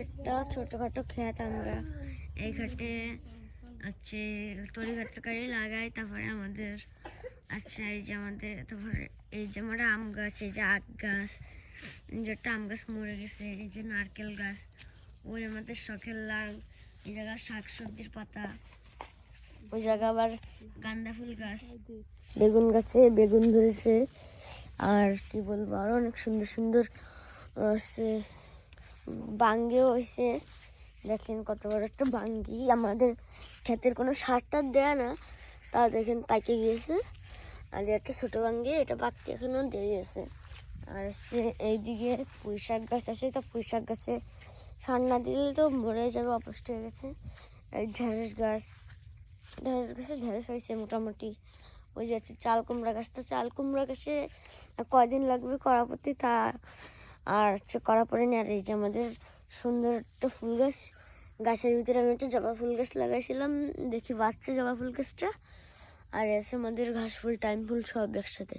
একটা ছোটখাটো ক্ষেত, আমরা এই ঘাটে হচ্ছে তরি তরকারি লাগাই। তারপরে আমাদের আচ্ছা এই যে আমাদের তারপরে এই যে আমরা আম গাছ, এই যে আখ গাছ, যে একটা আম গাছ মরে গেছে, এই যে নারকেল গাছ, ওই আমাদের শখের লাগ। এই জায়গা শাক সবজির পাতা, ওই জায়গা আবার গাঁদা ফুল গাছ, বেগুন গাছে বেগুন ধরেছে। আর কি বলবো, আরো অনেক সুন্দর সুন্দর আছে, বাঙ্গিও হয়েছে। দেখেন কত বড় একটা বাঙ্গি। আমাদের ক্ষেতের কোনো সার টার দেয় না, তা দেখেন পাইকে গিয়েছে। আর একটা ছোট বাঙ্গি, এটা পাকতে এখনো দেরি আছে। আর এইদিকে পুঁই শাক গাছ আছে, তা পুঁই শাক গাছে সার না দিলে তো মরে যাবে, অপুষ্ট হয়ে গেছে। এই ঢেঁড়স গাছে ঢেঁড়স হয়েছে মোটামুটি। ওই যে চাল কুমড়া গাছ, তো চাল কুমড়া গাছে কয়দিন লাগবে করাপতি, তা আর হচ্ছে করা পড়েনি। আর এই যে আমাদের সুন্দর একটা ফুল গাছ, গাছের ভিতরে আমি একটা জবা ফুল গাছ লাগাইছিলাম, দেখি বাচ্চা জবা ফুল গাছটা। আর এসে আমাদের ঘাস ফুল টাইম ফুল সব একসাথে।